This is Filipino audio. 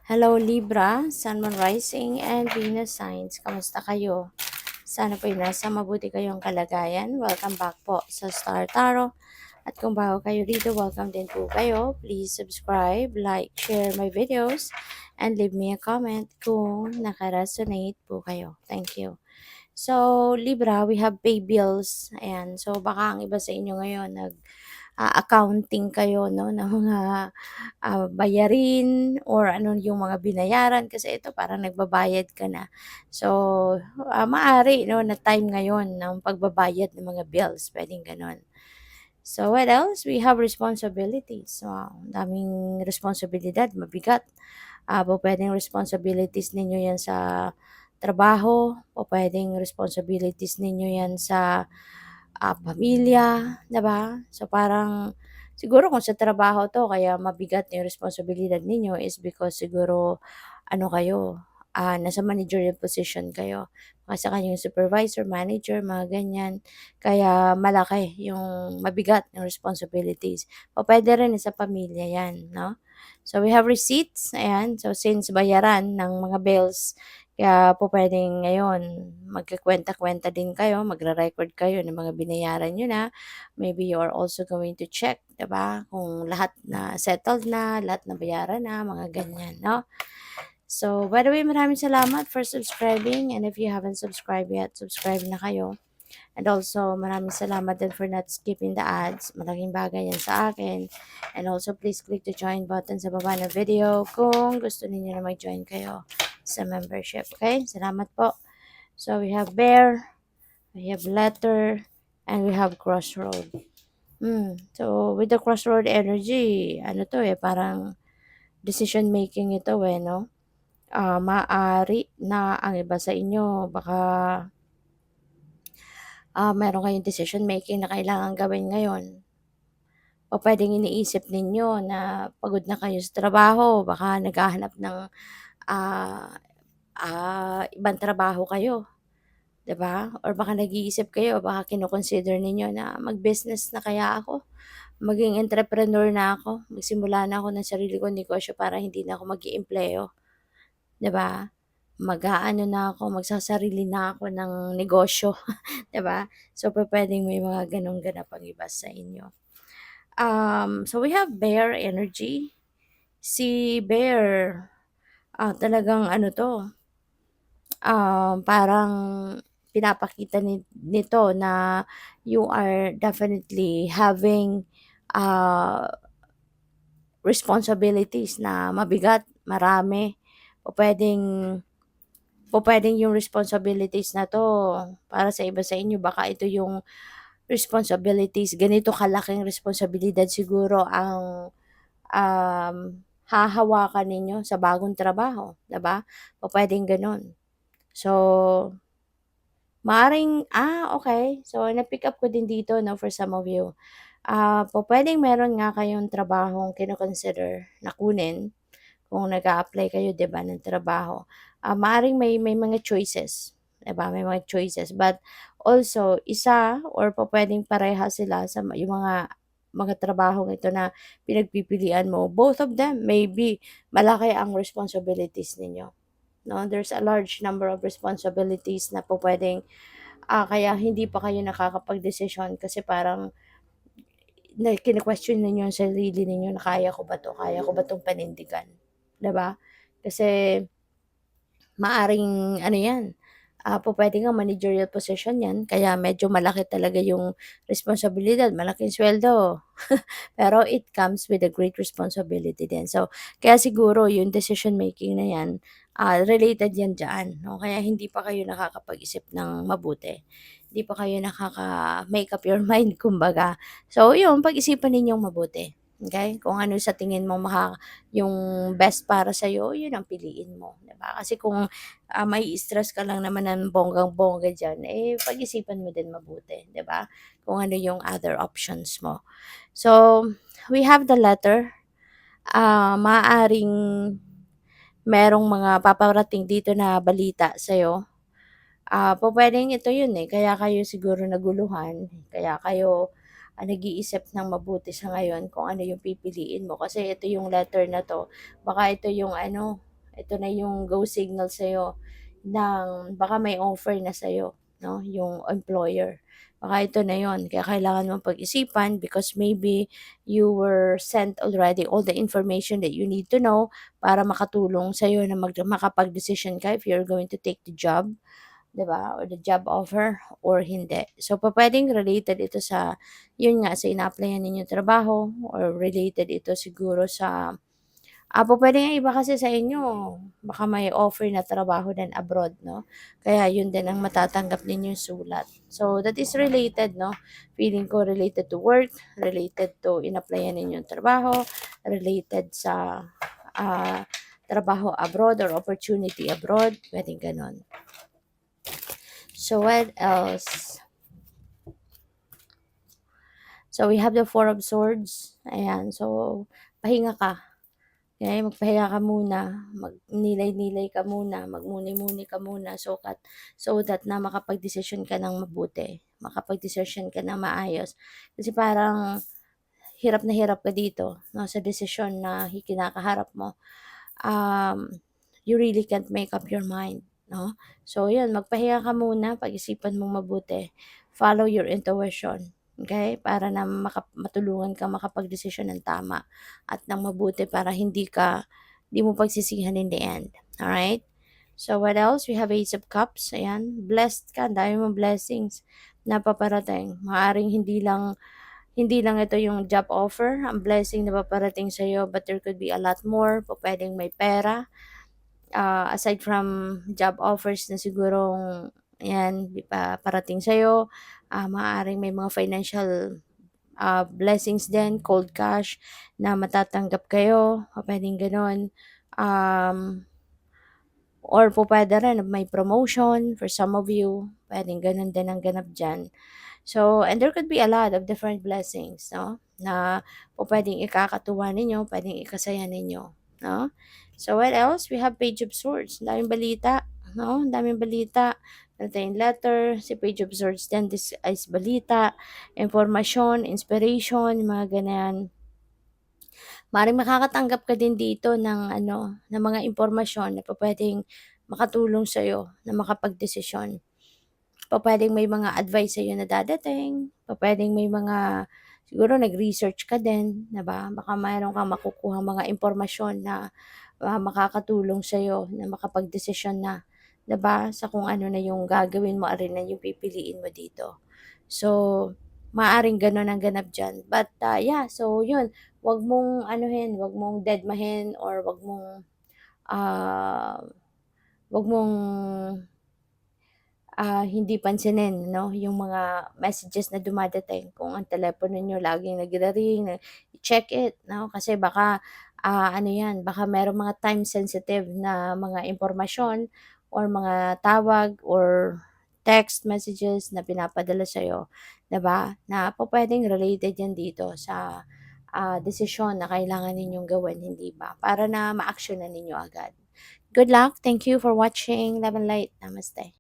Hello Libra, Sun, Moon Rising, and Venus Signs. Kamusta kayo? Sana po'y nasa mabuti kayong kalagayan. Welcome back po sa Star Tarot. At kung bago kayo dito, welcome din po kayo. Please subscribe, like, share my videos, and leave me a comment kung nakaresonate po kayo. Thank you. So, Libra, we have pay bills. Ayan. So, baka ang iba sa inyo ngayon accounting kayo no ng mga bayarin or ano yung mga binayaran kasi ito parang nagbabayad ka na. So, maari no na time ngayon ng pagbabayad ng mga bills, pwedeng gano'n. So, what else? We have responsibilities. Wow, ang daming responsibilidad, mabigat. Po pwedeng responsibilities ninyo yan sa trabaho, po pwedeng responsibilities ninyo yan sa pamilya, 'di ba? So, parang siguro kung sa trabaho 'to kaya mabigat yung responsibilidad ninyo is because siguro ano kayo, nasa managerial position kayo. Baka sakali yung supervisor, manager, mga ganyan. Kaya malaki yung mabigat yung responsibilities. Pupuwede rin sa pamilya 'yan, 'no? So, we have receipts, ayan. So, since bayaran ng mga bills, kaya pupuwedeng ngayon magkukuwenta-kuwenta din kayo, magre-record kayo ng mga binayaran niyo na. Maybe you are also going to check, 'di ba, kung lahat na settled na, lahat nabayaran na, mga ganyan, 'no? So, by the way, maraming salamat for subscribing, and if you haven't subscribed yet, subscribe na kayo. And also, maraming salamat din for not skipping the ads. Malaking bagay yan sa akin. And also, please click the join button sa baba ng video kung gusto niyo na mag-join kayo sa membership. Okay? Salamat po. So, we have bear, we have letter, and we have crossroad. So, with the crossroad energy, ano to parang decision making ito no? Maaari na ang iba sa inyo baka meron kayong decision making na kailangan gawin ngayon. O puwedeng iniisip ninyo na pagod na kayo sa trabaho, baka naghahanap ng ah, ibang trabaho kayo, 'di ba? Or baka nag-iisip kayo, baka kino-consider ninyo na mag-business na kaya ako, maging entrepreneur na ako, magsimula na ako ng sarili kong negosyo para hindi na ako mag-iempleo, 'di ba? Mag-aano na ako, magsasarili na ako ng negosyo, 'di ba? So, pupuwedeng may mga gano'ng ganap ang iba sa inyo. So we have bear energy. Si bear, talagang ano 'to, parang pinapakita nito na you are definitely having, ah, responsibilities na mabigat, marami. Pupuwedeng pupuwedeng yung responsibilities na 'to para sa iba sa inyo baka ito yung responsibilities, ganito kalaking responsibilidad siguro ang hahawakan ninyo sa bagong trabaho, 'di ba? Pupuwedeng gano'n. So, maaaring okey. So, na-pick up ko din dito 'no, for some of you. Pupuwedeng meron nga kayong trabahong kino-consider na kunin kung nag-a-apply kayo 'di ba ng trabaho. Maaaring may mga choices, 'di ba? May mga choices, but also isa or pupuwedeng parehas sila sa yung mga trabahong ito na pinagpipilian mo, both of them maybe malaki ang responsibilities ninyo, 'no? There's a large number of responsibilities na pupuwedeng, kaya hindi pa kayo nakakapagdesisyon kasi parang kine-question ninyo ang sarili ninyo na, "Kaya ko ba 'to? Kaya ko ba 'tong panindigan?" 'Di ba? Kasi maaring ano 'yan, pupuwede ngang managerial position 'yan kaya medyo malaki talaga yung responsibilidad, malaking suweldo. Pero it comes with a great responsibility din. So, kaya siguro yung decision making na 'yan, related 'yan diyan 'no, kaya hindi pa kayo nakakapag-isip ng mabuti. Hindi pa kayo nakaka-make up your mind kumbaga. So, yun pag-isipan ninyong mabuti, okey? Kung ano sa tingin mo yung best para sa'yo, yun ang piliin mo, 'di ba? Kasi kung, mai-stress ka lang naman ng bonggang-bongga diyan, pag-isipan mo din mabuti, 'di ba? Kung ano yung other options mo. So, we have the letter. Maaaring merong mga paparating dito na balita sa'yo. Pupuwedeng ito yun, kaya kayo siguro naguluhan, kaya kayo, nag-iisip ng mabuti sa ngayon kung ano yung pipiliin mo. Kasi ito yung letter na 'to, baka ito yung ano, ito na yung go signal sa'yo ng baka may offer na sa'yo, 'no, yung employer. Baka ito na yon kaya kailangan mong pag-isipan because maybe you were sent already all the information that you need to know para makatulong sa'yo na makapag-decision ka if you're going to take the job, 'di ba, or the job offer or hindi. So, pupuwedeng related ito sa, yun nga, sa ina-applyan ninyong trabaho or related ito siguro sa, pupuwede nga iba kasi sa inyo, baka may offer na trabaho din abroad, 'no, kaya yun din ang matatanggap ninyong sulat. So, that is related, 'no, feeling ko related to work, related to in-applyan ninyong trabaho, related sa, ah, trabaho abroad or opportunity abroad, puwedeng gano'n. So, what else? So, we have the Four of Swords, ayan. So, pahinga ka, okey, magpahinga ka muna, magnilay-nilay ka muna, magmuni-muni ka muna so that na makapagdesisyon ka ng mabuti, makapagdesisyon ka ng maayos. Kasi parang hirap na hirap ka dito, 'no, sa desisyon na kinakaharap mo. um, you really can't make up your mind, 'no? So 'yun, magpahinga ka muna, pag-isipan mong mabuti, follow your intuition, okay? Para na matulungan kang makapagdesisyon ng tama at ng mabuti para hindi mo pagsisihan in the end, alright? So what else? We have Ace of Cups, ayan, blessed ka, ang dami mong blessings na paparating. Maaaring hindi lang ito yung job offer, ang blessing na paparating sa'yo, but there could be a lot more. Pupuwedeng may pera, aside from job offers na sigurong 'yan parating sa'yo, maaaring may mga financial, blessings din, cold cash na matatanggap kayo, pupuwedeng gano'n. Or pupuwede rin may promotion for some of you, puwedeng gano'n din ang ganap diyan. So, and there could be a lot of different blessings, 'no, na pupuwedeng ikakatuwa ninyo, puwedeng ikasaya ninyo, 'no. So, what else? We have Page of Swords, ang daming balita, 'no, ang daming balita. Meron tayong letter, si Page of Swords din, this is balita, impormasyon, inspiration, mga ganyan. Maaaring makakatanggap ka din dito ng ano, ng mga impormasyon na pupuwedeng makatulong sa'yo na makapagdesisyon. Pupuwedeng may mga advice sa'yo na dadating, pupuwedeng may mga siguro nag-research ka din, 'di ba? Baka mayro'n kang makukuhang mga impormasyon na, makakatulong sa'yo na makapagdesisyon na, 'di ba, sa kung ano na yung gagawin mo, alin na yung pipiliin mo dito. So, maaaring gano'n ang ganap diyan. But, yeah, so 'yun, 'wag mong anuhin, 'wag mong dedmahin or 'ah, 'wag mong hindi pansinin, 'no, yung mga messages na dumadating. Kung ang telepono niyo laging nagre-ring, i-check it, 'no, kasi baka, ano 'yan, baka merong mga time sensitive na mga impormasyon or mga tawag or text messages na pinapadala sa'yo, 'di ba, na pupuwedeng related 'yan dito sa, desisyon na kailangan ninyong gawin, hindi ba, para na ma-aksiyunan ninyo agad. Good luck. Thank you for watching. Love and light. Namaste.